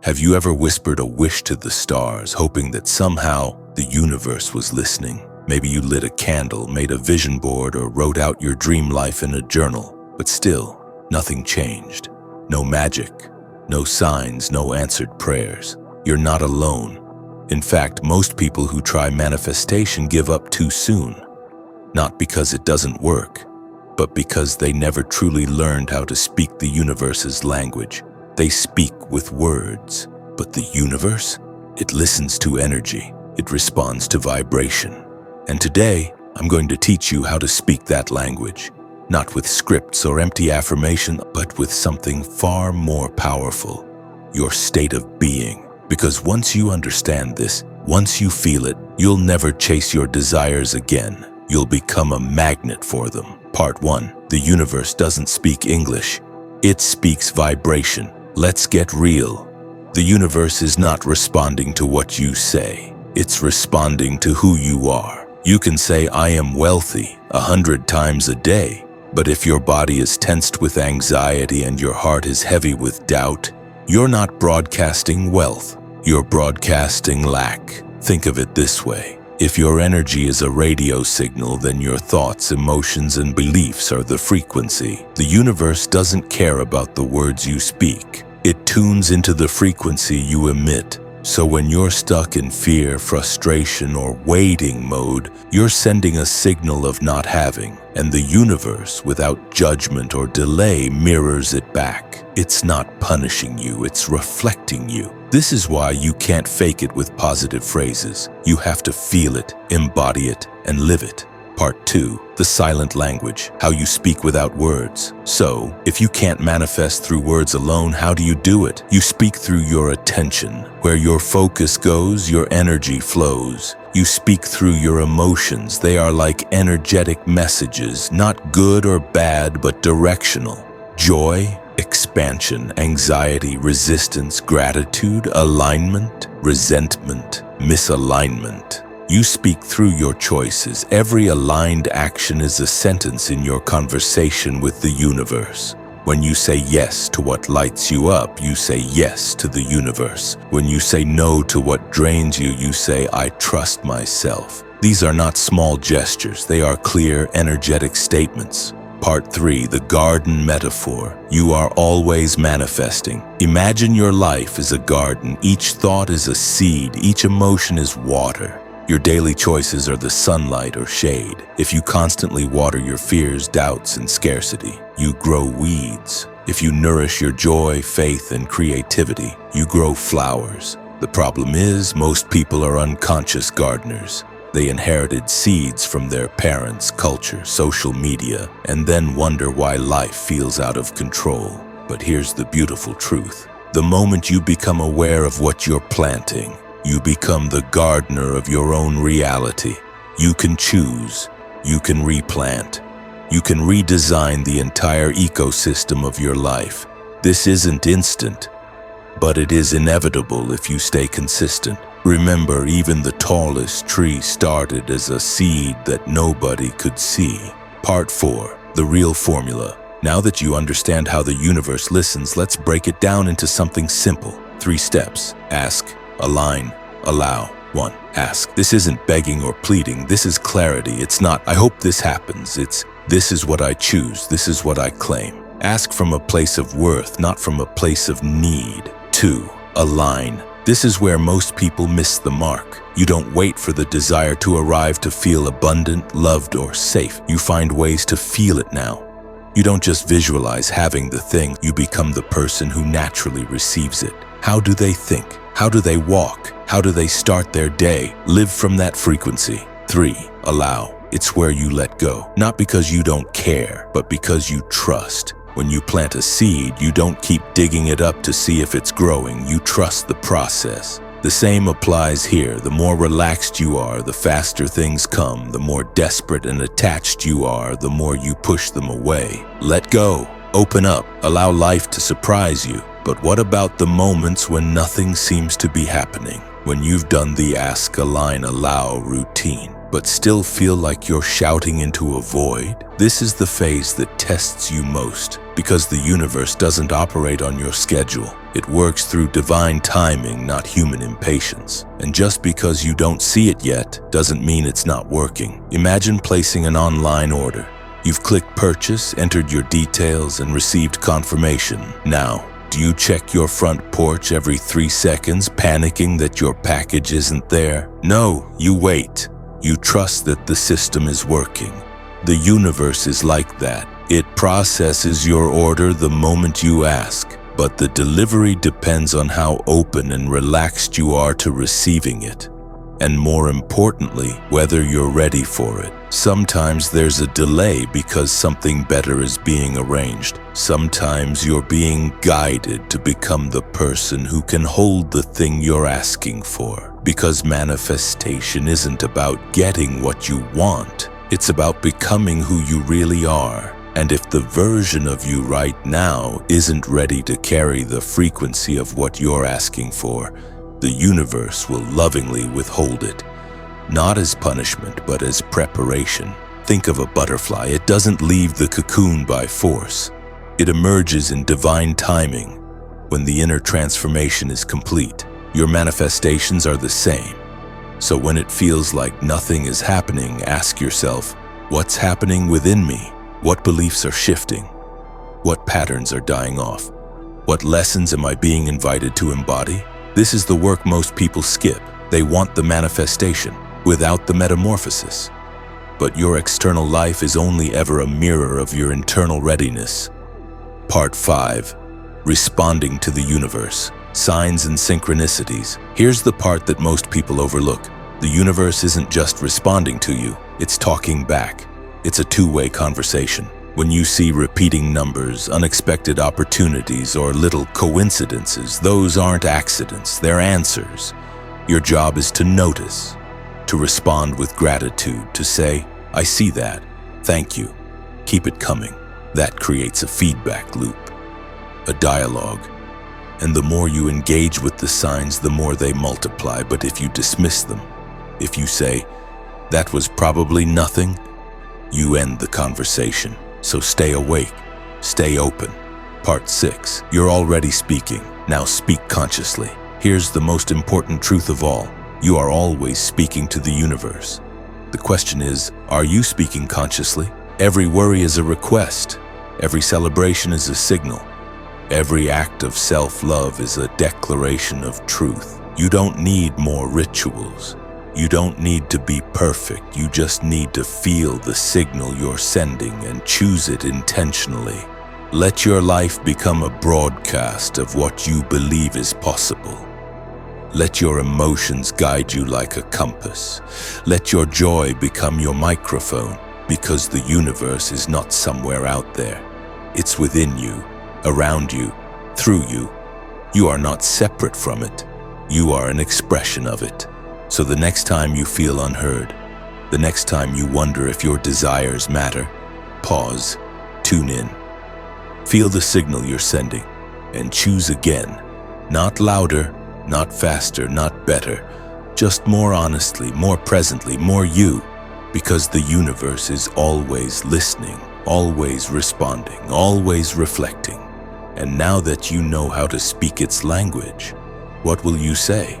Have you ever whispered a wish to the stars, hoping that somehow the universe was listening? Maybe you lit a candle, made a vision board, or wrote out your dream life in a journal, but still, nothing changed. No magic, no signs, no answered prayers. You're not alone. In fact, most people who try manifestation give up too soon. Not because it doesn't work, but because they never truly learned how to speak the universe's language. They speak with words, but the universe? It listens to energy. It responds to vibration. And today, I'm going to teach you how to speak that language. Not with scripts or empty affirmation, but with something far more powerful. Your state of being. Because once you understand this, once you feel it, you'll never chase your desires again. You'll become a magnet for them. Part 1. The universe doesn't speak English. It speaks vibration. Let's get real. The universe is not responding to what you say. It's responding to who you are. You can say, "I am wealthy," 100 times a day. But if your body is tensed with anxiety and your heart is heavy with doubt, you're not broadcasting wealth. You're broadcasting lack. Think of it this way. If your energy is a radio signal, then your thoughts, emotions, and beliefs are the frequency. The universe doesn't care about the words you speak. It tunes into the frequency you emit. So when you're stuck in fear, frustration, or waiting mode, you're sending a signal of not having, and the universe, without judgment or delay, mirrors it back. It's not punishing you, it's reflecting you. This is why you can't fake it with positive phrases. You have to feel it, embody it, and live it. Part 2. The silent language, how you speak without words. So, if you can't manifest through words alone, how do you do it? You speak through your attention. Where your focus goes, your energy flows. You speak through your emotions. They are like energetic messages, not good or bad, but directional. Joy, expansion, anxiety, resistance, gratitude, alignment, resentment, misalignment. You speak through your choices. Every aligned action is a sentence in your conversation with the universe. When you say yes to what lights you up, you say yes to the universe. When you say no to what drains you, you say, "I trust myself." These are not small gestures. They are clear, energetic statements. Part 3. The garden metaphor. You are always manifesting. Imagine your life is a garden. Each thought is a seed. Each emotion is water. Your daily choices are the sunlight or shade. If you constantly water your fears, doubts, and scarcity, you grow weeds. If you nourish your joy, faith, and creativity, you grow flowers. The problem is, most people are unconscious gardeners. They inherited seeds from their parents, culture, social media, and then wonder why life feels out of control. But here's the beautiful truth. The moment you become aware of what you're planting, you become the gardener of your own reality. You can choose. You can replant. You can redesign the entire ecosystem of your life. This isn't instant, but it is inevitable if you stay consistent. Remember, even the tallest tree started as a seed that nobody could see. Part 4. The real formula. Now that you understand how the universe listens, let's break it down into something simple. 3 steps. Ask, align, allow. 1. Ask. This isn't begging or pleading. This is clarity. It's not, "I hope this happens." It's, "This is what I choose. This is what I claim." Ask from a place of worth, not from a place of need. 2. Align. This is where most people miss the mark. You don't wait for the desire to arrive to feel abundant, loved, or safe. You find ways to feel it now. You don't just visualize having the thing. You become the person who naturally receives it. How do they think? How do they walk? How do they start their day? Live from that frequency. 3. Allow. It's where you let go. Not because you don't care, but because you trust. When you plant a seed, you don't keep digging it up to see if it's growing. You trust the process. The same applies here. The more relaxed you are, the faster things come. The more desperate and attached you are, the more you push them away. Let go. Open up. Allow life to surprise you. But what about the moments when nothing seems to be happening? When you've done the ask, align, allow routine, but still feel like you're shouting into a void? This is the phase that tests you most, because the universe doesn't operate on your schedule. It works through divine timing, not human impatience. And just because you don't see it yet doesn't mean it's not working. Imagine placing an online order. You've clicked purchase, entered your details, and received confirmation. Now, do you check your front porch every 3 seconds, panicking that your package isn't there? No, you wait. You trust that the system is working. The universe is like that. It processes your order the moment you ask, but the delivery depends on how open and relaxed you are to receiving it. And more importantly, whether you're ready for it. Sometimes there's a delay because something better is being arranged. Sometimes you're being guided to become the person who can hold the thing you're asking for. Because manifestation isn't about getting what you want. It's about becoming who you really are. And if the version of you right now isn't ready to carry the frequency of what you're asking for, the universe will lovingly withhold it. Not as punishment, but as preparation. Think of a butterfly. It doesn't leave the cocoon by force. It emerges in divine timing when the inner transformation is complete. Your manifestations are the same. So when it feels like nothing is happening, ask yourself, what's happening within me? What beliefs are shifting? What patterns are dying off? What lessons am I being invited to embody? This is the work most people skip. They want the manifestation without the metamorphosis. But your external life is only ever a mirror of your internal readiness. Part 5. Responding to the universe. Signs and synchronicities. Here's the part that most people overlook. The universe isn't just responding to you, it's talking back. It's a two-way conversation. When you see repeating numbers, unexpected opportunities, or little coincidences, those aren't accidents, they're answers. Your job is to notice, to respond with gratitude, to say, I see that, thank you, keep it coming. That creates a feedback loop, a dialogue. And the more you engage with the signs, the more they multiply. But if you dismiss them, if you say, that was probably nothing, you end the conversation. So stay awake, stay open. Part 6. You're already speaking. Now speak consciously. Here's the most important truth of all. You are always speaking to the universe. The question is, are you speaking consciously? Every worry is a request. Every celebration is a signal. Every act of self-love is a declaration of truth. You don't need more rituals. You don't need to be perfect. You just need to feel the signal you're sending and choose it intentionally. Let your life become a broadcast of what you believe is possible. Let your emotions guide you like a compass. Let your joy become your microphone, because the universe is not somewhere out there. It's within you, around you, through you. You are not separate from it. You are an expression of it. So the next time you feel unheard, the next time you wonder if your desires matter, pause, tune in. Feel the signal you're sending, and choose again. Not louder, not faster, not better, just more honestly, more presently, more you. Because the universe is always listening, always responding, always reflecting. And now that you know how to speak its language, what will you say?